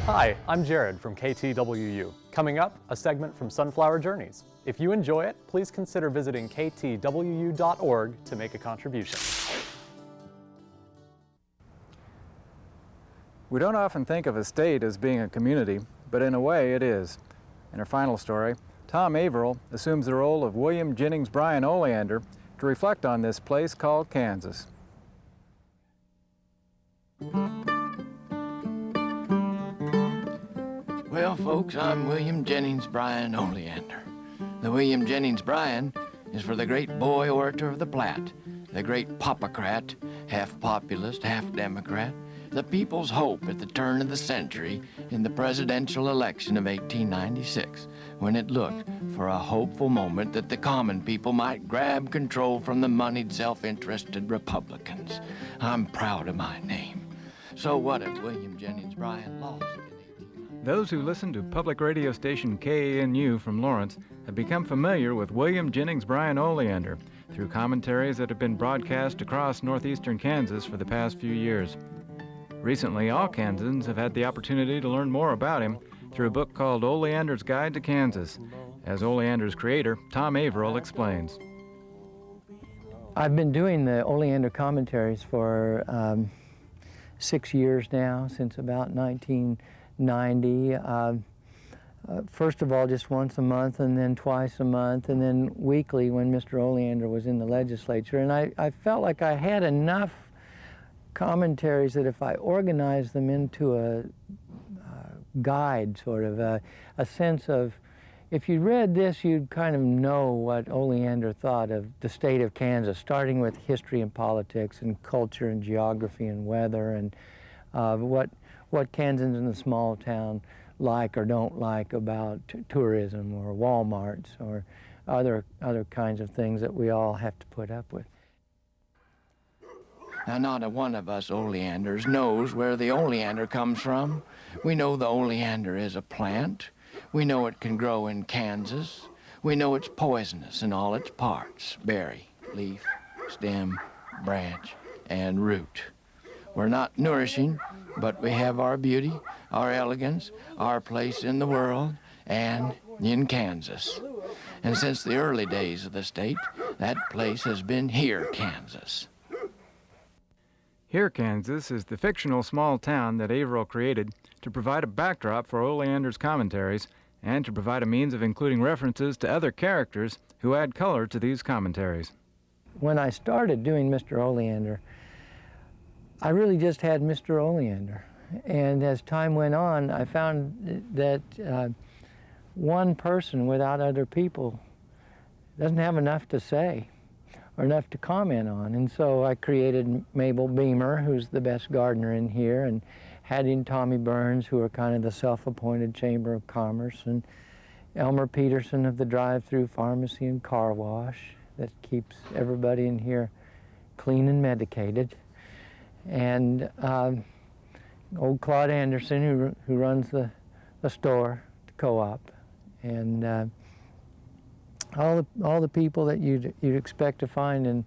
Hi, I'm Jared from KTWU. Coming up, a segment from Sunflower Journeys. If you enjoy it, please consider visiting ktwu.org to make a contribution. We don't often think of a state as being a community, but in a way it is. In our final story, Tom Averill assumes the role of William Jennings Bryan Oleander to reflect on this place called Kansas. Well, folks, I'm William Jennings Bryan Oleander. The William Jennings Bryan is for the great boy orator of the Platte, the great popocrat, half populist, half Democrat, the people's hope at the turn of the century in the presidential election of 1896, when it looked for a hopeful moment that the common people might grab control from the moneyed, self-interested Republicans. I'm proud of my name. So what if William Jennings Bryan lost? Those who listen to public radio station KTWU from Lawrence have become familiar with William Jennings Bryan Oleander through commentaries that have been broadcast across northeastern Kansas for the past few years. Recently, all Kansans have had the opportunity to learn more about him through a book called Oleander's Guide to Kansas. As Oleander's creator, Tom Averill explains. I've been doing the Oleander commentaries for 6 years now, since about 1990. First of all, just once a month, and then twice a month, and then weekly when Mr. Oleander was in the legislature. And I felt like I had enough commentaries that if I organized them into a guide, sort of a sense of, if you read this, you'd kind of know what Oleander thought of the state of Kansas, starting with history and politics and culture and geography and weather and what Kansans in the small town like or don't like about tourism or Walmarts or other kinds of things that we all have to put up with. Now, not a one of us Oleanders knows where the oleander comes from. We know the oleander is a plant. We know it can grow in Kansas. We know it's poisonous in all its parts: berry, leaf, stem, branch, and root. We're not nourishing, but we have our beauty, our elegance, our place in the world, and in Kansas. And since the early days of the state, that place has been Here, Kansas. Here, Kansas is the fictional small town that Averill created to provide a backdrop for Oleander's commentaries and to provide a means of including references to other characters who add color to these commentaries. When I started doing Mr. Oleander, I really just had Mr. Oleander. And as time went on, I found that one person without other people doesn't have enough to say or enough to comment on. And so I created Mabel Beamer, who's the best gardener in here, and had in Tommy Burns, who are kind of the self-appointed Chamber of Commerce, and Elmer Peterson of the drive-through pharmacy and car wash that keeps everybody in here clean and medicated. And old Claude Anderson, who runs the store, the co-op, and all the people that you'd expect to find in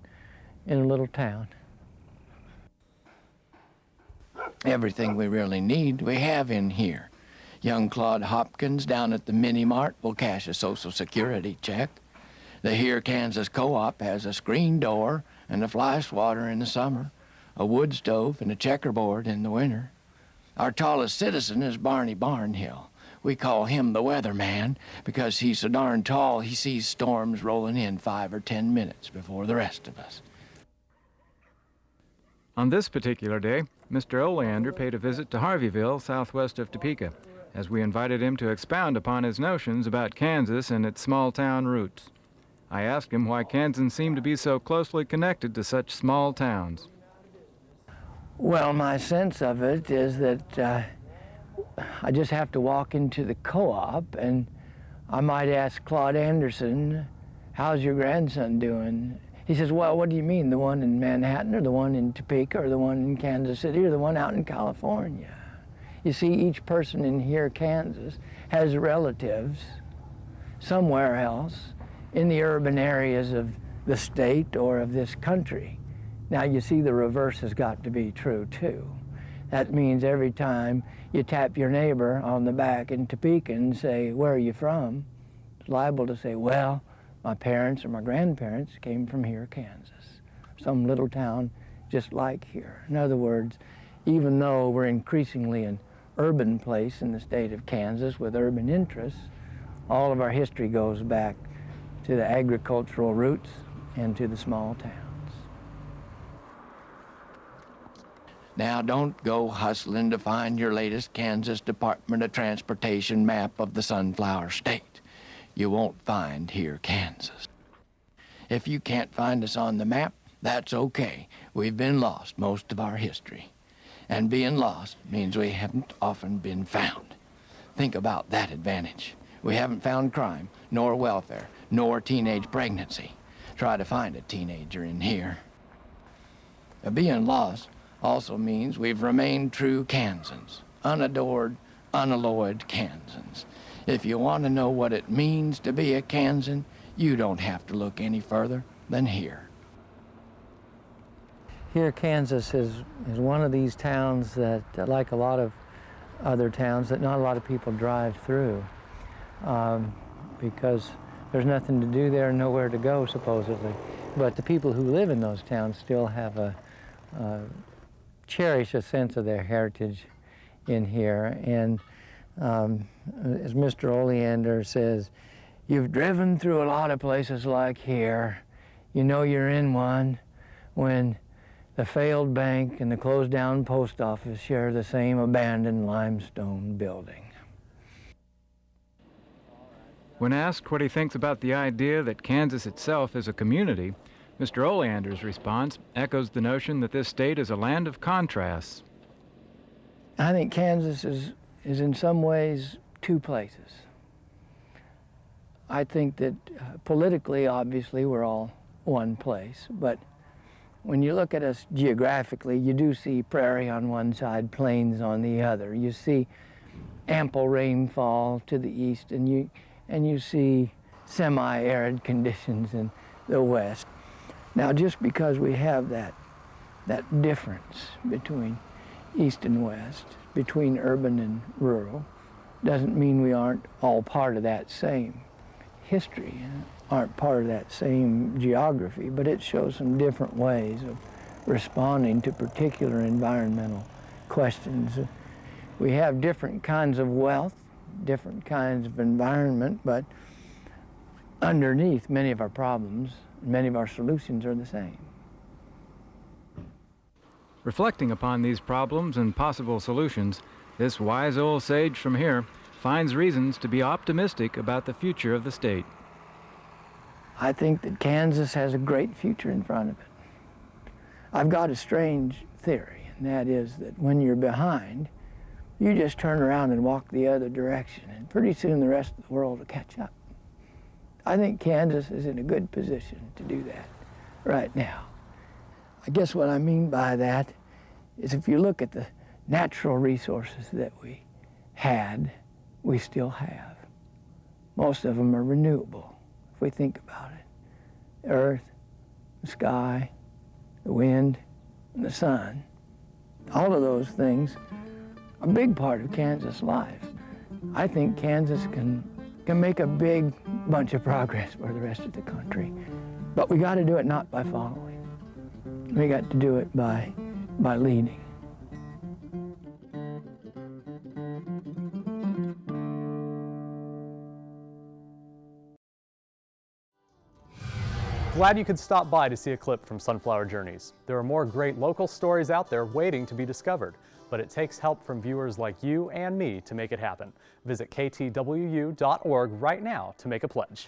a little town. Everything we really need, we have in here. Young Claude Hopkins down at the Mini-Mart will cash a Social Security check. The Here Kansas Co-op has a screen door and a fly swatter in the summer, a wood stove and a checkerboard in the winter. Our tallest citizen is Barney Barnhill. We call him the weatherman because he's so darn tall he sees storms rolling in 5 or 10 minutes before the rest of us. On this particular day, Mr. Oleander paid a visit to Harveyville, southwest of Topeka, as we invited him to expound upon his notions about Kansas and its small-town roots. I asked him why Kansans seem to be so closely connected to such small towns. Well, my sense of it is that I just have to walk into the co-op and I might ask Claude Anderson, how's your grandson doing? He says, well, what do you mean, the one in Manhattan or the one in Topeka or the one in Kansas City or the one out in California? You see, each person in here, Kansas, has relatives somewhere else in the urban areas of the state or of this country. Now, you see, the reverse has got to be true, too. That means every time you tap your neighbor on the back in Topeka and say, "Where are you from?" it's liable to say, "Well, my parents or my grandparents came from here, Kansas." Some little town just like here. In other words, even though we're increasingly an urban place in the state of Kansas with urban interests, all of our history goes back to the agricultural roots and to the small towns. Now, don't go hustling to find your latest Kansas Department of Transportation map of the Sunflower State. You won't find here, Kansas. If you can't find us on the map, that's okay. We've been lost most of our history. And being lost means we haven't often been found. Think about that advantage. We haven't found crime, nor welfare, nor teenage pregnancy. Try to find a teenager in here. Being lost also means we've remained true Kansans, unadored, unalloyed Kansans. If you want to know what it means to be a Kansan, you don't have to look any further than here. Here, Kansas is one of these towns that, like a lot of other towns, that not a lot of people drive through because there's nothing to do there, nowhere to go, supposedly. But the people who live in those towns still have cherish a sense of their heritage in here. And as Mr. Oleander says, you've driven through a lot of places like here. You know you're in one when the failed bank and the closed down post office share the same abandoned limestone building. When asked what he thinks about the idea that Kansas itself is a community, Mr. Oleander's response echoes the notion that this state is a land of contrasts. I think Kansas is in some ways two places. I think that politically, obviously, we're all one place, but when you look at us geographically, you do see prairie on one side, plains on the other. You see ample rainfall to the east, and you see semi-arid conditions in the west. Now, just because we have that difference between east and west, between urban and rural, doesn't mean we aren't all part of that same history, aren't part of that same geography, but it shows some different ways of responding to particular environmental questions. We have different kinds of wealth, different kinds of environment, but underneath many of our problems, many of our solutions are the same. Reflecting upon these problems and possible solutions, this wise old sage from here finds reasons to be optimistic about the future of the state. I think that Kansas has a great future in front of it. I've got a strange theory, and that is that when you're behind, you just turn around and walk the other direction, and pretty soon the rest of the world will catch up. I think Kansas is in a good position to do that right now. I guess what I mean by that is if you look at the natural resources that we had, we still have. Most of them are renewable, if we think about it. The earth, the sky, the wind, and the sun. All of those things are a big part of Kansas life. I think Kansas can make a big bunch of progress for the rest of the country. But we got to do it not by following. We got to do it by leading. Glad you could stop by to see a clip from Sunflower Journeys. There are more great local stories out there waiting to be discovered, but it takes help from viewers like you and me to make it happen. Visit ktwu.org right now to make a pledge.